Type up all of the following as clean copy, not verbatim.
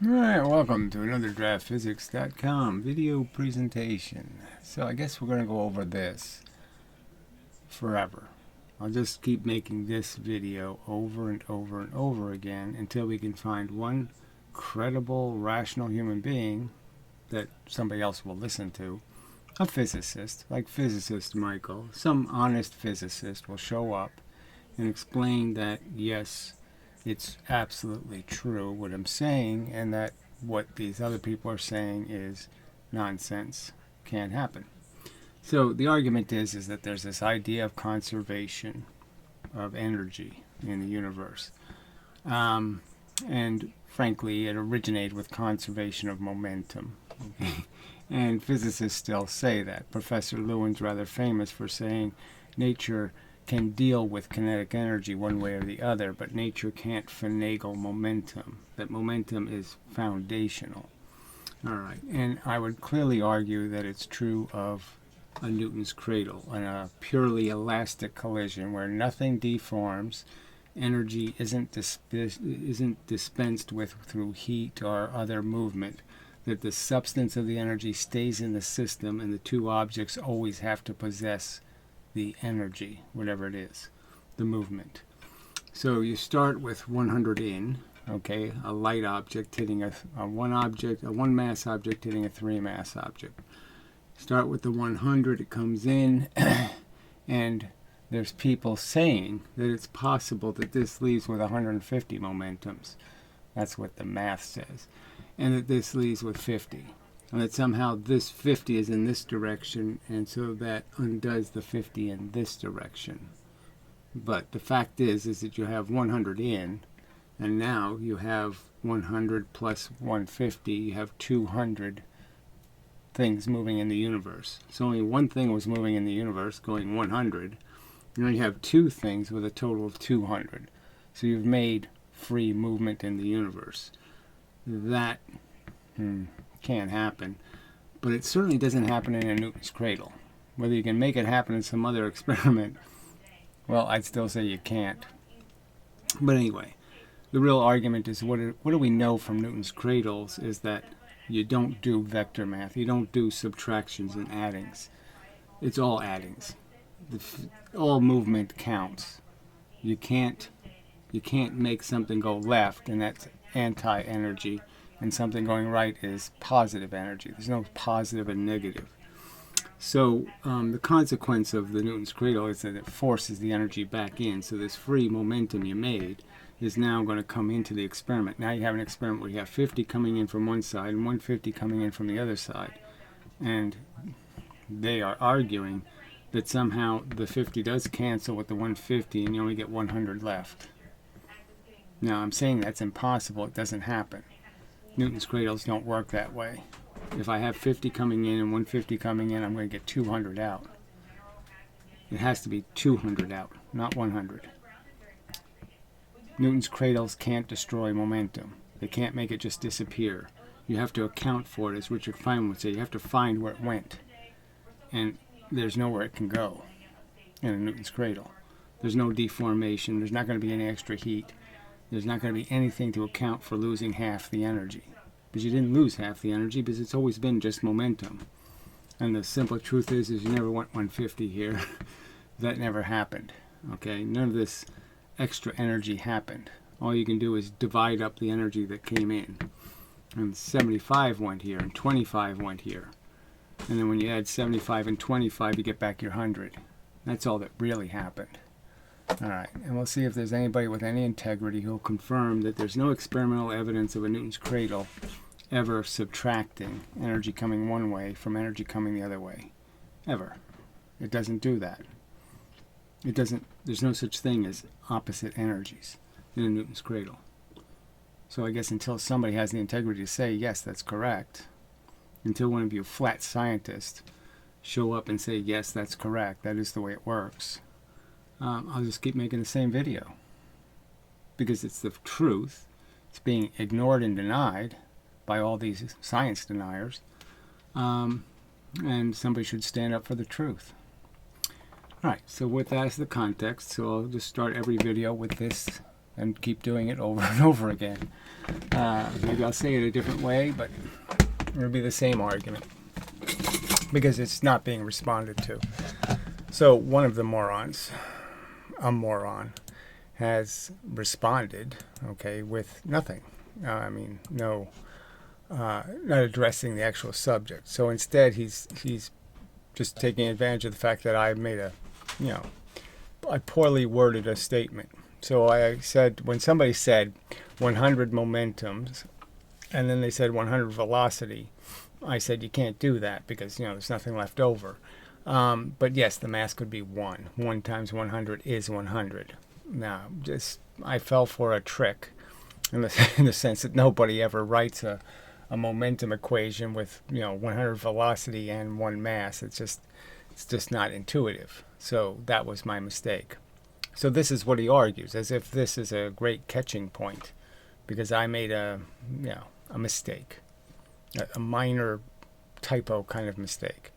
Alright, welcome to another draftphysics.com video presentation. So I guess we're going to go over this forever. I'll just keep making this video over and over and over again until we can find one credible, rational human being that somebody else will listen to. A physicist, like physicist Michael, some honest physicist will show up and explain that, yes, it's absolutely true what I'm saying, and that what these other people are saying is nonsense, can't happen. So the argument is that there's this idea of conservation of energy in the universe. And frankly, it originated with conservation of momentum. And physicists still say that. Professor Lewin's rather famous for saying nature can deal with kinetic energy one way or the other, but nature can't finagle momentum. That momentum is foundational. All right, and I would clearly argue that it's true of a Newton's cradle and a purely elastic collision where nothing deforms, energy isn't dispensed with through heat or other movement, that the substance of the energy stays in the system and the two objects always have to possess the energy, whatever it is, the movement. So you start with 100 in, okay, a light object hitting a one mass object hitting a three mass object. Start with the 100, it comes in, and there's people saying that it's possible that this leaves with 150 momentums. That's what the math says. And that this leaves with 50. And that somehow this 50 is in this direction, and so that undoes the 50 in this direction. But the fact is that you have 100 in, and now you have 100 plus 150, you have 200 things moving in the universe. So only one thing was moving in the universe, going 100. Now you have two things with a total of 200. So you've made free movement in the universe. That can't happen, but it certainly doesn't happen in a Newton's cradle. Whether you can make it happen in some other experiment, well, I'd still say you can't. But anyway, the real argument is what do we know from Newton's cradles is that you don't do vector math, you don't do subtractions and addings. It's all addings. All movement counts. You can't make something go left, and that's anti-energy, and something going right is positive energy. There's no positive and negative. So the consequence of the Newton's cradle is that it forces the energy back in. So this free momentum you made is now going to come into the experiment. Now you have an experiment where you have 50 coming in from one side and 150 coming in from the other side. And they are arguing that somehow the 50 does cancel with the 150 and you only get 100 left. Now I'm saying that's impossible. It doesn't happen. Newton's cradles don't work that way. If I have 50 coming in and 150 coming in, I'm going to get 200 out. It has to be 200 out, not 100. Newton's cradles can't destroy momentum. They can't make it just disappear. You have to account for it, as Richard Feynman would say. You have to find where it went. And there's nowhere it can go in a Newton's cradle. There's no deformation. There's not going to be any extra heat. There's not going to be anything to account for losing half the energy. But you didn't lose half the energy because it's always been just momentum. And the simple truth is you never went 150 here. That never happened. Okay, none of this extra energy happened. All you can do is divide up the energy that came in. And 75 went here, and 25 went here. And then when you add 75 and 25, you get back your 100. That's all that really happened. Alright, and we'll see if there's anybody with any integrity who'll confirm that there's no experimental evidence of a Newton's cradle ever subtracting energy coming one way from energy coming the other way. Ever. It doesn't do that. There's no such thing as opposite energies in a Newton's cradle. So I guess until somebody has the integrity to say, yes, that's correct, until one of you flat scientists show up and say, yes, that's correct, that is the way it works, I'll just keep making the same video. Because it's the truth. It's being ignored and denied by all these science deniers. And somebody should stand up for the truth. Alright, so with that as the context, so I'll just start every video with this and keep doing it over and over again. Maybe I'll say it a different way, but it'll be the same argument because it's not being responded to. So one of the morons, a moron, has responded, okay, with nothing. No, not addressing the actual subject. So instead, he's just taking advantage of the fact that I made I poorly worded a statement. So I said, when somebody said 100 momentums, and then they said 100 velocity, I said you can't do that because there's nothing left over. But yes, the mass could be 1. 1 times 100 is 100. Now, I fell for a trick in the sense that nobody ever writes a momentum equation with 100 velocity and 1 mass. It's just not intuitive. So that was my mistake. So this is what he argues, as if this is a great catching point, because I made a mistake, a minor typo kind of mistake.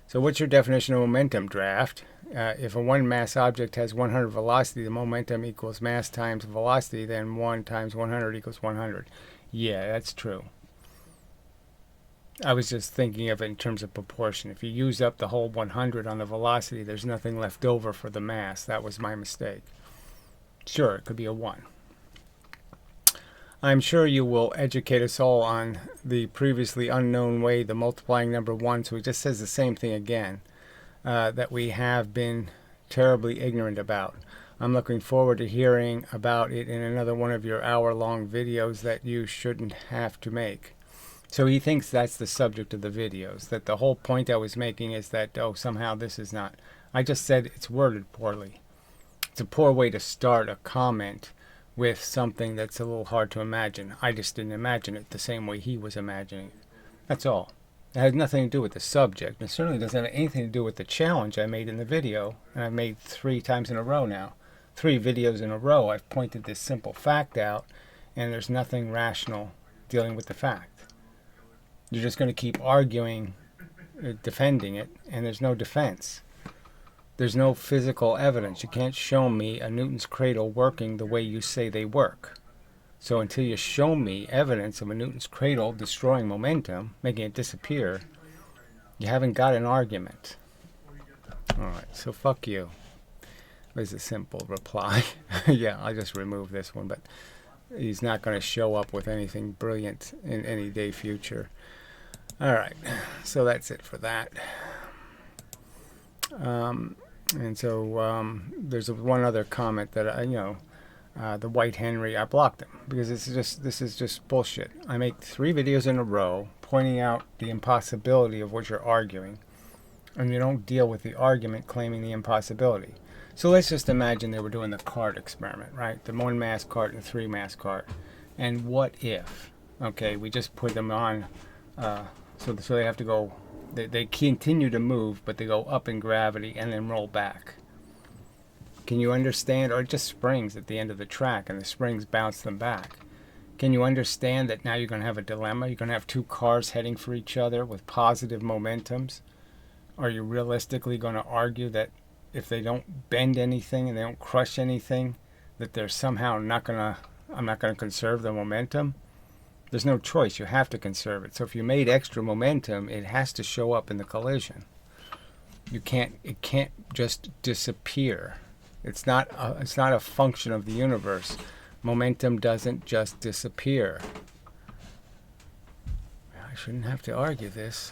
So what's your definition of momentum, Draft? If a 1 mass object has 100 velocity, the momentum equals mass times velocity, then 1 times 100 equals 100. Yeah, that's true. I was just thinking of it in terms of proportion. If you use up the whole 100 on the velocity, there's nothing left over for the mass. That was my mistake. Sure, it could be a 1. I'm sure you will educate us all on the previously unknown way, the multiplying number 1. So he just says the same thing again, that we have been terribly ignorant about. I'm looking forward to hearing about it in another one of your hour-long videos that you shouldn't have to make. So he thinks that's the subject of the videos, that the whole point I was making is that, somehow this is not. I just said it's worded poorly. It's a poor way to start a comment with something that's a little hard to imagine. I just didn't imagine it the same way he was imagining it. That's all. It has nothing to do with the subject. It certainly doesn't have anything to do with the challenge I made in the video. And I've made 3 times in a row now. 3 videos in a row I've pointed this simple fact out, and there's nothing rational dealing with the fact. You're just going to keep arguing, defending it, and there's no defense. There's no physical evidence. You can't show me a Newton's cradle working the way you say they work. So until you show me evidence of a Newton's cradle destroying momentum, making it disappear, you haven't got an argument. Alright, so fuck you. There's a simple reply. Yeah, I'll just remove this one, but he's not going to show up with anything brilliant in any day future. Alright, so that's it for that. And so there's one other comment that the White Henry, I blocked him because this is just bullshit. I make 3 videos in a row pointing out the impossibility of what you're arguing, and you don't deal with the argument claiming the impossibility. So let's just imagine they were doing the cart experiment, right? The 1 mass cart and the 3 mass cart. And what if, okay, we just put them on, so they have to go, they continue to move, but they go up in gravity and then roll back. Can you understand? Or it just springs at the end of the track and the springs bounce them back. Can you understand that now you're going to have a dilemma? You're going to have 2 cars heading for each other with positive momentums. Are you realistically going to argue that if they don't bend anything and they don't crush anything, that they're somehow I'm not going to conserve the momentum? There's no choice. You have to conserve it. So if you made extra momentum, it has to show up in the collision. It can't just disappear. It's not a function of the universe. Momentum doesn't just disappear. I shouldn't have to argue this.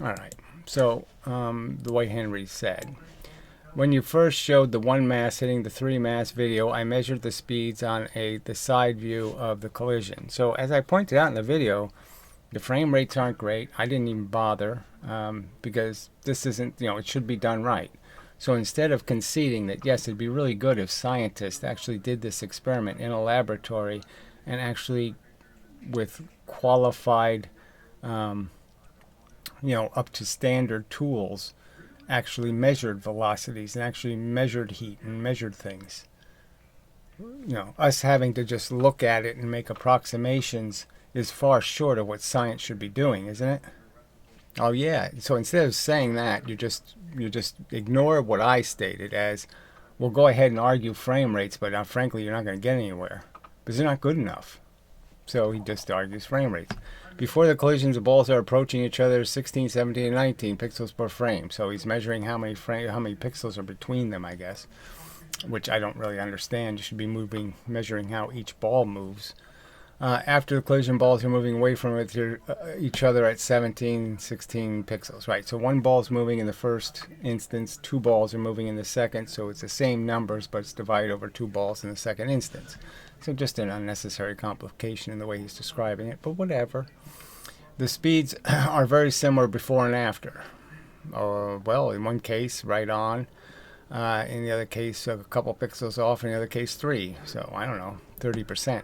All right. So the way Henry said, when you first showed the 1 mass hitting the 3 mass video, I measured the speeds on the side view of the collision. So as I pointed out in the video, the frame rates aren't great. I didn't even bother because this isn't, it should be done right. So instead of conceding that, yes, it'd be really good if scientists actually did this experiment in a laboratory and actually with qualified, up to standard tools, actually measured velocities and actually measured heat and measured things. Us having to just look at it and make approximations is far short of what science should be doing, isn't it? Oh yeah. So instead of saying that, you just ignore what I stated as Well, go ahead and argue frame rates, but frankly, you're not going to get anywhere because they're not good enough. So he just argues frame rates. Before the collisions, the balls are approaching each other 16, 17, and 19 pixels per frame. So he's measuring how many pixels are between them, I guess, which I don't really understand. You should be measuring how each ball moves. After the collision, balls are moving away from each other at 17, 16 pixels. Right, so one ball's moving in the first instance, two balls are moving in the second, so it's the same numbers, but it's divided over two balls in the second instance. So just an unnecessary complication in the way he's describing it, but whatever. The speeds are very similar before and after. Well, in one case, right on. In the other case, a couple pixels off. In the other case, 3. So, I don't know, 30%.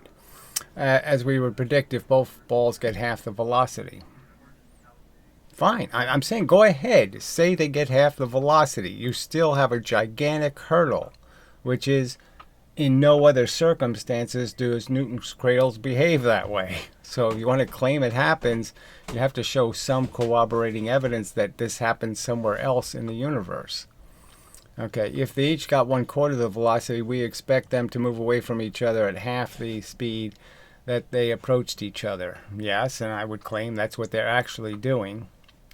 As we would predict if both balls get half the velocity. Fine. I'm saying go ahead. Say they get half the velocity. You still have a gigantic hurdle, which is in no other circumstances do Newton's cradles behave that way. So if you want to claim it happens, you have to show some corroborating evidence that this happens somewhere else in the universe. Okay, if they each got 1/4 the velocity, we expect them to move away from each other at half the speed that they approached each other. Yes, and I would claim that's what they're actually doing.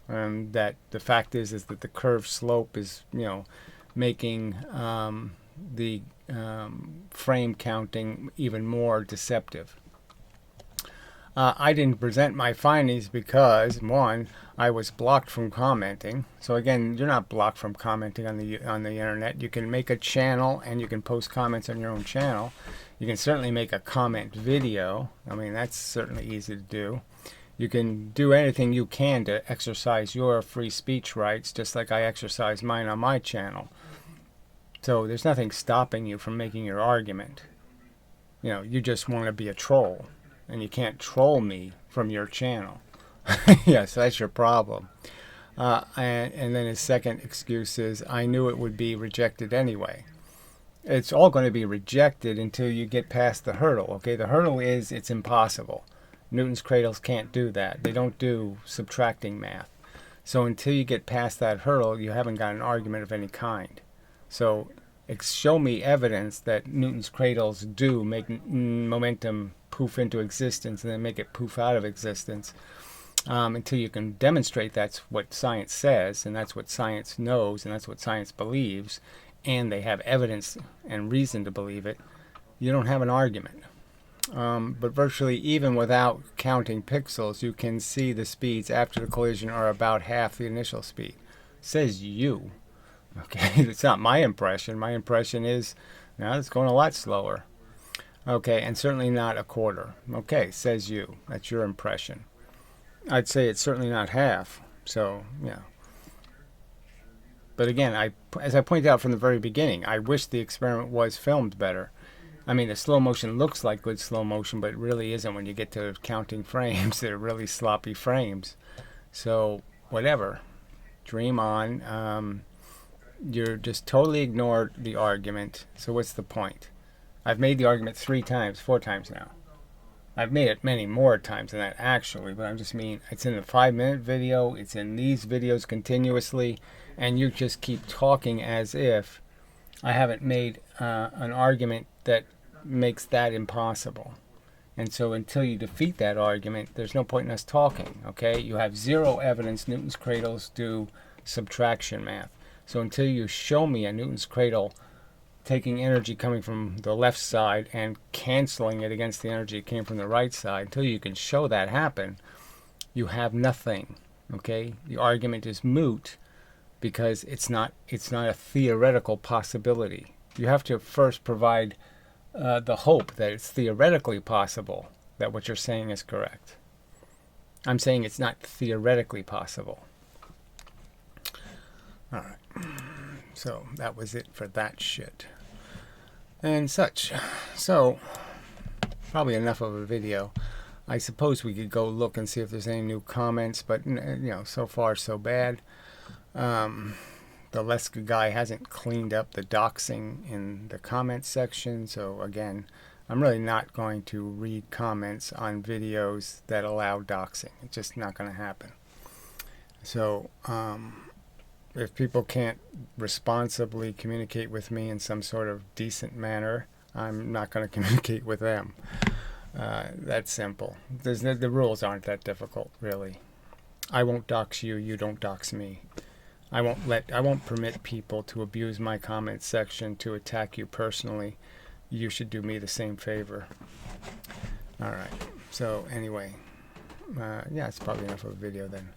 That the fact is that the curved slope is, making the frame counting even more deceptive. I didn't present my findings because, one, I was blocked from commenting. So again, you're not blocked from commenting on the internet. You can make a channel and you can post comments on your own channel. You can certainly make a comment video. I mean, that's certainly easy to do. You can do anything you can to exercise your free speech rights, just like I exercise mine on my channel. So there's nothing stopping you from making your argument. You just want to be a troll. And you can't troll me from your channel. Yes, that's your problem. And then his second excuse is, I knew it would be rejected anyway. It's all going to be rejected until you get past the hurdle. Okay, the hurdle is it's impossible. Newton's cradles can't do that. They don't do subtracting math. So until you get past that hurdle, you haven't got an argument of any kind. So show me evidence that Newton's cradles do make momentum poof into existence and then make it poof out of existence, until you can demonstrate that's what science says and that's what science knows and that's what science believes, and they have evidence and reason to believe it, you don't have an argument. But virtually even without counting pixels, you can see the speeds after the collision are about half the initial speed. Says you. Okay, it's not my impression. My impression is, now it's going a lot slower. Okay, and certainly not 1/4. Okay, says you. That's your impression. I'd say it's certainly not half. So, yeah. But again, as I pointed out from the very beginning, I wish the experiment was filmed better. I mean, the slow motion looks like good slow motion, but it really isn't when you get to counting frames. They're really sloppy frames. So, whatever. Dream on. You're just totally ignored the argument. So what's the point? I've made the argument 3 times, 4 times now. I've made it many more times than that actually, but I just mean it's in the 5-minute video, it's in these videos continuously, and you just keep talking as if I haven't made an argument that makes that impossible. And so until you defeat that argument, there's no point in us talking, okay? You have 0 evidence Newton's cradles do subtraction math. So until you show me a Newton's cradle taking energy coming from the left side and canceling it against the energy that came from the right side, until you can show that happen, you have nothing. Okay? The argument is moot because it's not a theoretical possibility. You have to first provide the hope that it's theoretically possible that what you're saying is correct. I'm saying it's not theoretically possible. All right. So that was it for that shit and such. So probably enough of a video. I suppose we could go look and see if there's any new comments, but so far so bad. The Leska guy hasn't cleaned up the doxing in the comments section, so again, I'm really not going to read comments on videos that allow doxing. It's just not going to happen. So if people can't responsibly communicate with me in some sort of decent manner, I'm not going to communicate with them. That's simple. The rules aren't that difficult, really. I won't dox you, you don't dox me. I won't permit people to abuse my comment section to attack you personally. You should do me the same favor. All right. So anyway, yeah, it's probably enough of a video then.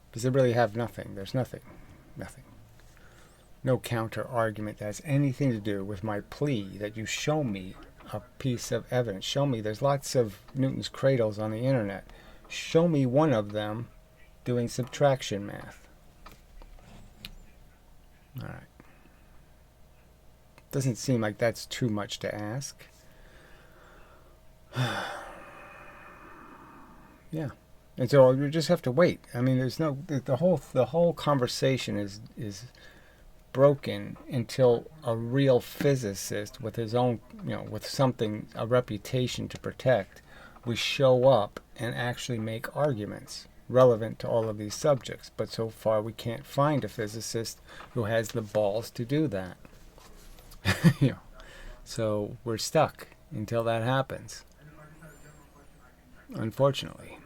Because they really have nothing. There's nothing. Nothing. No counter argument that has anything to do with my plea that you show me a piece of evidence. Show me. There's lots of Newton's cradles on the internet. Show me one of them doing subtraction math. All right. Doesn't seem like that's too much to ask. Yeah. And so you just have to wait. I mean, there's no the whole conversation is broken until a real physicist with his own, with something, a reputation to protect, we show up and actually make arguments relevant to all of these subjects. But so far we can't find a physicist who has the balls to do that. So we're stuck until that happens, unfortunately.